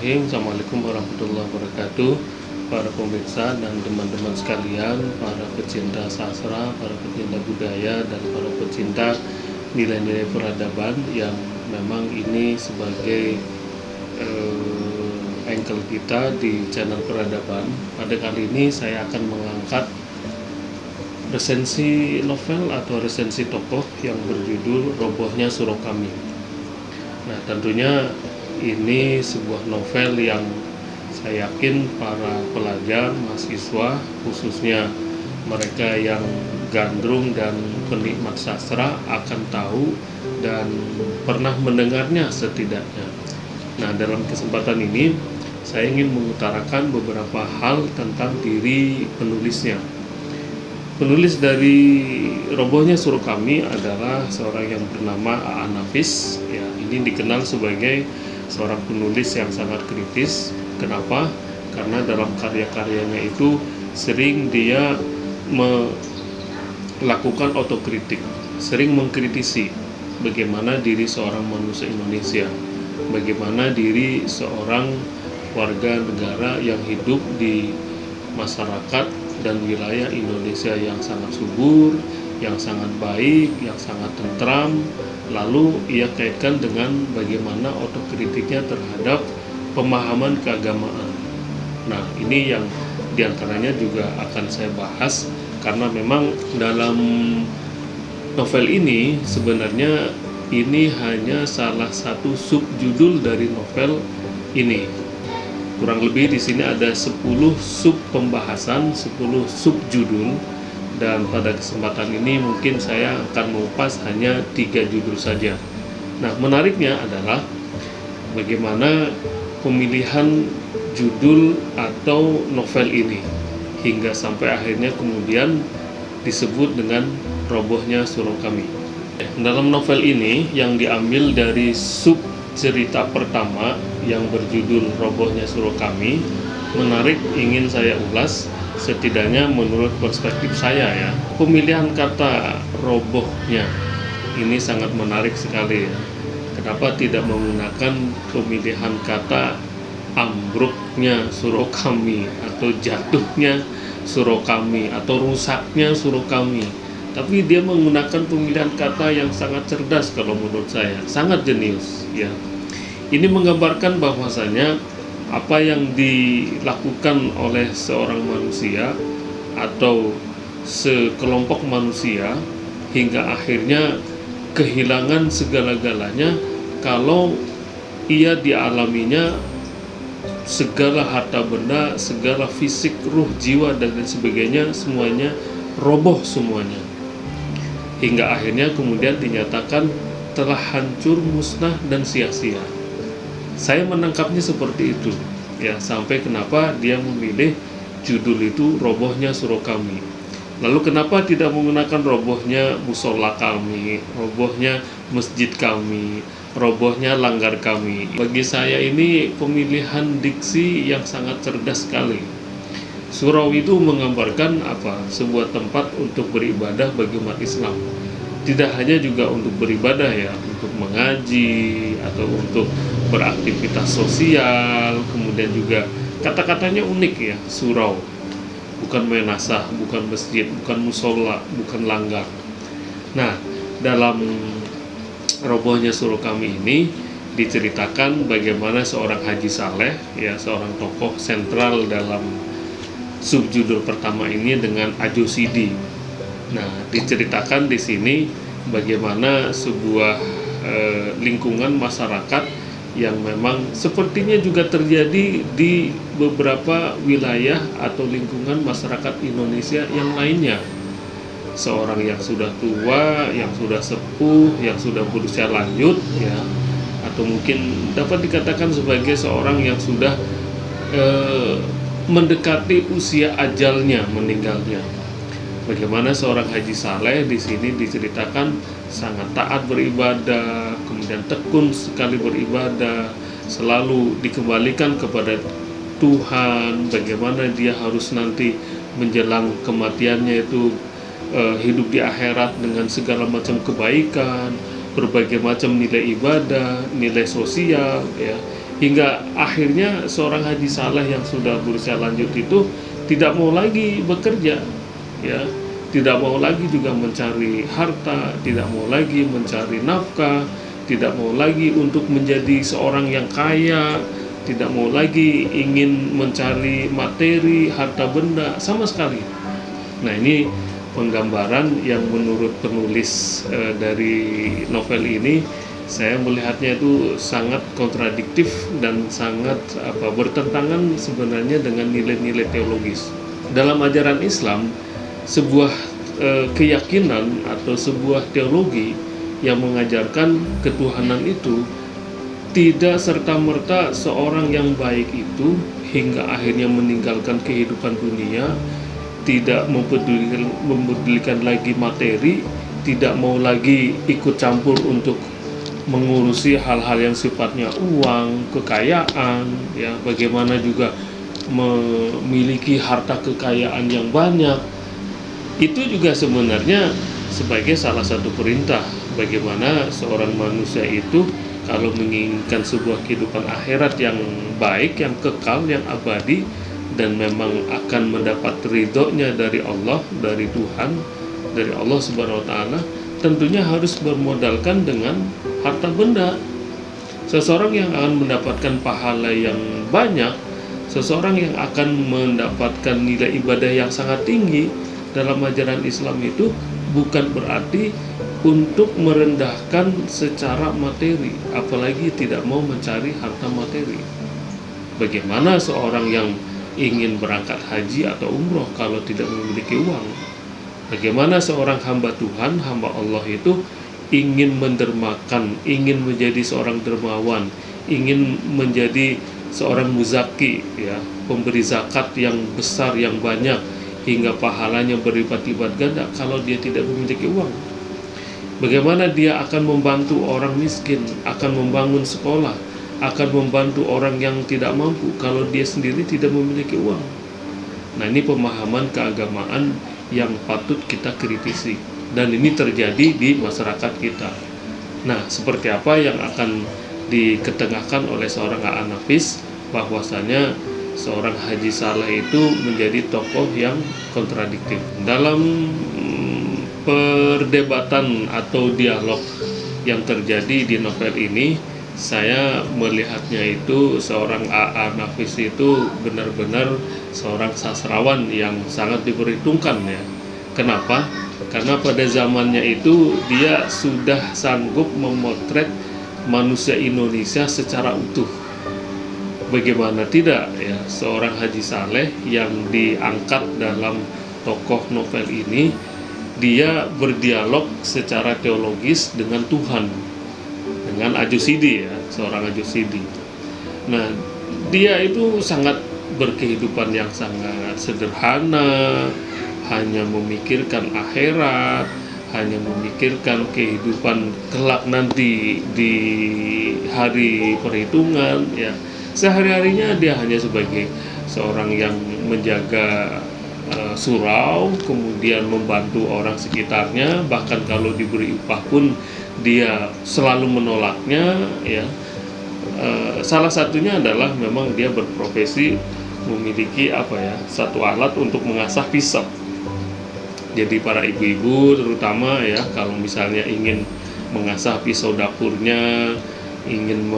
Bismillahirrahmanirrahim. Assalamualaikum warahmatullahi wabarakatuh. Para pemirsa dan teman-teman sekalian, para pecinta sastra, para pecinta budaya, dan para pecinta nilai-nilai peradaban yang memang ini sebagai angle kita di channel peradaban. Pada kali ini saya akan mengangkat resensi novel atau resensi tokoh yang berjudul Robohnya Surau Kami. Nah, tentunya ini sebuah novel yang saya yakin para pelajar, mahasiswa, khususnya mereka yang gandrung dan penikmat sastra akan tahu dan pernah mendengarnya setidaknya. Nah, dalam kesempatan ini saya ingin mengutarakan beberapa hal tentang diri penulisnya. Penulis dari Robohnya Surau Kami adalah seorang yang bernama Aan Nafis. Ya, ini dikenal sebagai seorang penulis yang sangat kritis. Kenapa? Karena dalam karya-karyanya itu sering dia melakukan otokritik, sering mengkritisi bagaimana diri seorang manusia Indonesia, bagaimana diri seorang warga negara yang hidup di masyarakat dan wilayah Indonesia yang sangat subur, yang sangat baik, yang sangat tentram. Lalu ia kaitkan dengan bagaimana otokritiknya terhadap pemahaman keagamaan. Nah, ini yang diantaranya juga akan saya bahas, karena memang dalam novel ini sebenarnya ini hanya salah satu subjudul dari novel ini. Kurang lebih di sini ada 10 sub pembahasan, 10 subjudul, dan pada kesempatan ini mungkin saya akan mengupas hanya 3 judul saja. Nah, menariknya adalah bagaimana pemilihan judul atau novel ini hingga sampai akhirnya kemudian disebut dengan Robohnya Surau Kami. Dalam novel ini yang diambil dari sub cerita pertama yang berjudul Robohnya Surau Kami, menarik, ingin saya ulas setidaknya menurut perspektif saya ya. Pemilihan kata robohnya ini sangat menarik sekali ya. Kenapa tidak menggunakan pemilihan kata ambruknya Surau Kami atau jatuhnya Surau Kami atau rusaknya Surau Kami, tapi dia menggunakan pemilihan kata yang sangat cerdas kalau menurut saya, sangat jenius ya. Ini menggambarkan bahwasanya apa yang dilakukan oleh seorang manusia atau sekelompok manusia hingga akhirnya kehilangan segala-galanya kalau ia dialaminya segala harta benda, segala fisik, ruh, jiwa, dan lain sebagainya, semuanya roboh semuanya. Hingga akhirnya kemudian dinyatakan telah hancur, musnah, dan sia-sia. Saya menangkapnya seperti itu ya, sampai kenapa dia memilih judul itu Robohnya Surau Kami. Lalu kenapa tidak menggunakan robohnya musola kami, robohnya masjid kami, robohnya langgar kami? Bagi saya ini pemilihan diksi yang sangat cerdas sekali. Surau itu menggambarkan apa? Sebuah tempat untuk beribadah bagi umat Islam. Tidak hanya juga untuk beribadah ya, untuk mengaji atau untuk beraktivitas sosial. Kemudian juga kata-katanya unik ya, surau. Bukan menasah, bukan masjid, bukan musola, bukan langgar. Nah, dalam Robohnya Surau Kami ini diceritakan bagaimana seorang Haji Saleh ya, seorang tokoh sentral dalam subjudul pertama ini dengan Ajo Sidi. Nah, diceritakan di sini bagaimana sebuah lingkungan masyarakat yang memang sepertinya juga terjadi di beberapa wilayah atau lingkungan masyarakat Indonesia yang lainnya. Seorang yang sudah tua, yang sudah sepuh, yang sudah berusia lanjut ya, atau mungkin dapat dikatakan sebagai seorang yang sudah mendekati usia ajalnya, meninggalnya. Bagaimana seorang Haji Saleh di sini diceritakan sangat taat beribadah, kemudian tekun sekali beribadah, selalu dikembalikan kepada Tuhan. Bagaimana dia harus nanti menjelang kematiannya itu hidup di akhirat dengan segala macam kebaikan, berbagai macam nilai ibadah, nilai sosial ya, hingga akhirnya seorang Haji Saleh yang sudah berusia lanjut itu tidak mau lagi bekerja, ya, tidak mau lagi juga mencari harta, tidak mau lagi mencari nafkah, tidak mau lagi untuk menjadi seorang yang kaya, tidak mau lagi ingin mencari materi, harta benda sama sekali. Nah, ini penggambaran yang menurut penulis dari novel ini, saya melihatnya itu sangat kontradiktif dan sangat bertentangan sebenarnya dengan nilai-nilai teologis. Dalam ajaran Islam, sebuah keyakinan atau sebuah teologi yang mengajarkan ketuhanan itu tidak serta-merta seorang yang baik itu hingga akhirnya meninggalkan kehidupan dunia, tidak mempedulikan lagi materi, tidak mau lagi ikut campur untuk mengurusi hal-hal yang sifatnya uang, kekayaan, ya, bagaimana juga memiliki harta kekayaan yang banyak. Itu juga sebenarnya sebagai salah satu perintah bagaimana seorang manusia itu kalau menginginkan sebuah kehidupan akhirat yang baik, yang kekal, yang abadi, dan memang akan mendapat ridhonya dari Allah, dari Tuhan, dari Allah Subhanahu wa Ta'ala, tentunya harus bermodalkan dengan harta benda. Seseorang yang akan mendapatkan pahala yang banyak, seseorang yang akan mendapatkan nilai ibadah yang sangat tinggi dalam ajaran Islam itu bukan berarti untuk merendahkan secara materi, apalagi tidak mau mencari harta materi. Bagaimana seorang yang ingin berangkat haji atau umroh kalau tidak memiliki uang? Bagaimana seorang hamba Tuhan, hamba Allah itu ingin mendermakan, ingin menjadi seorang dermawan, ingin menjadi seorang muzaki, ya, pemberi zakat yang besar, yang banyak, hingga pahalanya berlipat-lipat ganda kalau dia tidak memiliki uang? Bagaimana dia akan membantu orang miskin, akan membangun sekolah, akan membantu orang yang tidak mampu kalau dia sendiri tidak memiliki uang? Nah, ini pemahaman keagamaan yang patut kita kritisi, dan ini terjadi di masyarakat kita. Nah, seperti apa yang akan diketengahkan oleh seorang A'anafis, bahwasanya seorang Haji Saleh itu menjadi tokoh yang kontradiktif. Dalam perdebatan atau dialog yang terjadi di novel ini, saya melihatnya itu seorang A'anafis itu benar-benar seorang sastrawan yang sangat diperhitungkan, ya. Kenapa? Karena pada zamannya itu dia sudah sanggup memotret manusia Indonesia secara utuh. Bagaimana tidak, ya, seorang Haji Saleh yang diangkat dalam tokoh novel ini, dia berdialog secara teologis dengan Tuhan, dengan Ajusidi, ya, seorang Ajusidi. Nah, dia itu sangat berkehidupan yang sangat sederhana, hanya memikirkan akhirat, hanya memikirkan kehidupan kelak nanti di hari perhitungan, ya. Sehari-harinya dia hanya sebagai seorang yang menjaga surau, kemudian membantu orang sekitarnya, bahkan kalau diberi upah pun dia selalu menolaknya, ya. Salah satunya adalah memang dia berprofesi memiliki satu alat untuk mengasah pisau. Jadi para ibu-ibu terutama, ya, kalau misalnya ingin mengasah pisau dapurnya, ingin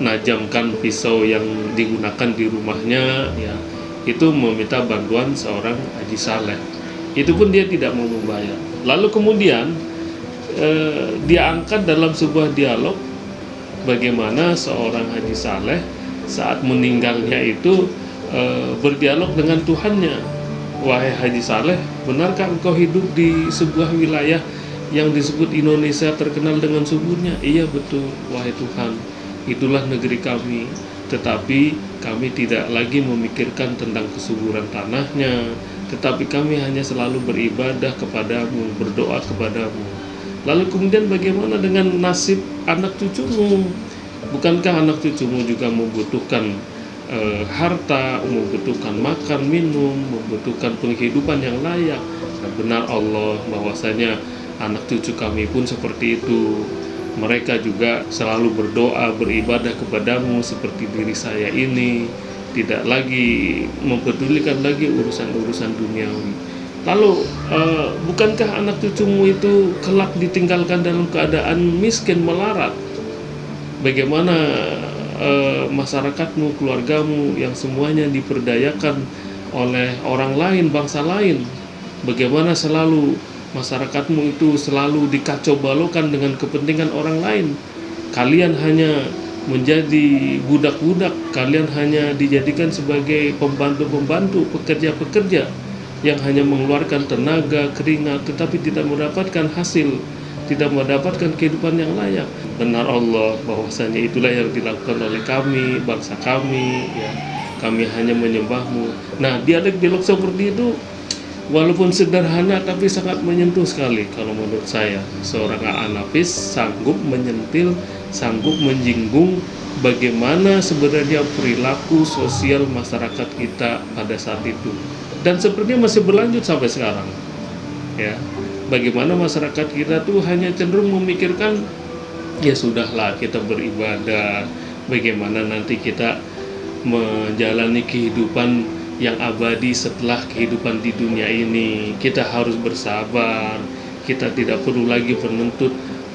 menajamkan pisau yang digunakan di rumahnya, ya, itu meminta bantuan seorang Haji Saleh. Itu pun dia tidak mau membayar. Lalu kemudian dia angkat dalam sebuah dialog bagaimana seorang Haji Saleh saat meninggalnya itu berdialog dengan Tuhannya. Wahai Haji Saleh, benarkah engkau hidup di sebuah wilayah yang disebut Indonesia terkenal dengan suburnya? Iya, betul, wahai Tuhan, itulah negeri kami. Tetapi kami tidak lagi memikirkan tentang kesuburan tanahnya, tetapi kami hanya selalu beribadah kepadamu, berdoa kepadamu. Lalu kemudian bagaimana dengan nasib anak cucumu? Bukankah anak cucumu juga membutuhkan harta, membutuhkan makan, minum, membutuhkan penghidupan yang layak? Nah, benar Allah bahwasanya anak cucu kami pun seperti itu. Mereka juga selalu berdoa, beribadah kepadamu seperti diri saya ini, tidak lagi mempedulikan lagi urusan-urusan duniawi. Lalu, bukankah anak cucumu itu kelak ditinggalkan dalam keadaan miskin melarat? Bagaimana masyarakatmu, keluargamu yang semuanya diperdayakan oleh orang lain, bangsa lain? Bagaimana selalu masyarakatmu itu selalu dikacau balaukan dengan kepentingan orang lain? Kalian hanya menjadi budak-budak, kalian hanya dijadikan sebagai pembantu-pembantu, pekerja-pekerja yang hanya mengeluarkan tenaga, keringat, tetapi tidak mendapatkan hasil, tidak mendapatkan kehidupan yang layak. Benar Allah bahwasanya itulah yang dilakukan oleh kami, bangsa kami, ya. Kami hanya menyembahmu. Nah, dialog-dialog seperti itu walaupun sederhana tapi sangat menyentuh sekali kalau menurut saya. Seorang A'anafis sanggup menyentil, sanggup menyinggung bagaimana sebenarnya perilaku sosial masyarakat kita pada saat itu. Dan sepertinya masih berlanjut sampai sekarang. Ya. Bagaimana masyarakat kita tuh hanya cenderung memikirkan ya sudahlah kita beribadah, bagaimana nanti kita menjalani kehidupan yang abadi setelah kehidupan di dunia ini. Kita harus bersabar, kita tidak perlu lagi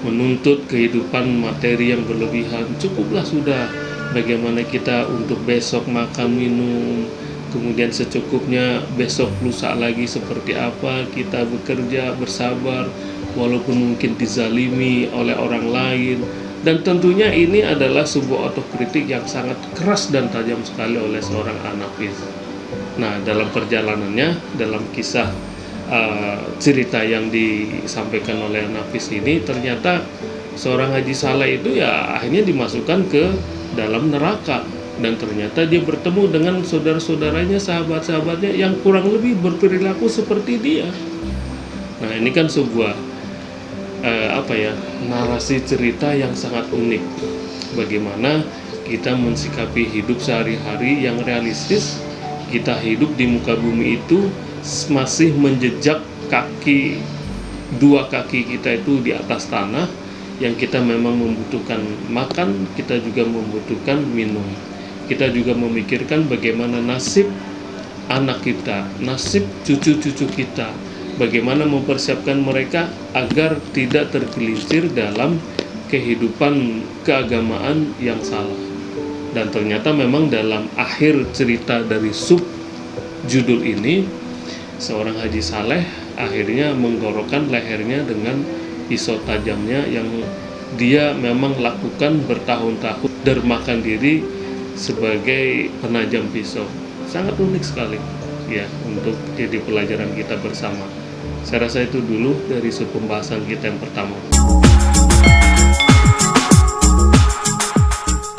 menuntut kehidupan materi yang berlebihan. Cukuplah sudah bagaimana kita untuk besok makan minum, kemudian secukupnya, besok lusa lagi seperti apa, kita bekerja bersabar walaupun mungkin dizalimi oleh orang lain. Dan tentunya ini adalah sebuah otokritik yang sangat keras dan tajam sekali oleh seorang A'anafis. Nah, dalam perjalanannya, dalam kisah cerita yang disampaikan oleh A'anafis ini, ternyata seorang Haji Saleh itu ya akhirnya dimasukkan ke dalam neraka. Dan ternyata dia bertemu dengan saudara-saudaranya, sahabat-sahabatnya yang kurang lebih berperilaku seperti dia. Nah, ini kan sebuah narasi cerita yang sangat unik. Bagaimana kita mensikapi hidup sehari-hari yang realistis. Kita hidup di muka bumi itu masih menjejak dua kaki kita itu di atas tanah, yang kita memang membutuhkan makan, kita juga membutuhkan minum. Kita juga memikirkan bagaimana nasib anak kita, nasib cucu-cucu kita, bagaimana mempersiapkan mereka agar tidak tergelincir dalam kehidupan keagamaan yang salah. Dan ternyata memang dalam akhir cerita dari sub judul ini, seorang Haji Saleh akhirnya menggorokkan lehernya dengan pisau tajamnya yang dia memang lakukan bertahun-tahun, dermakan diri sebagai penajam pisau. Sangat unik sekali ya untuk jadi pelajaran kita bersama. Saya rasa itu dulu dari pembahasan kita yang pertama.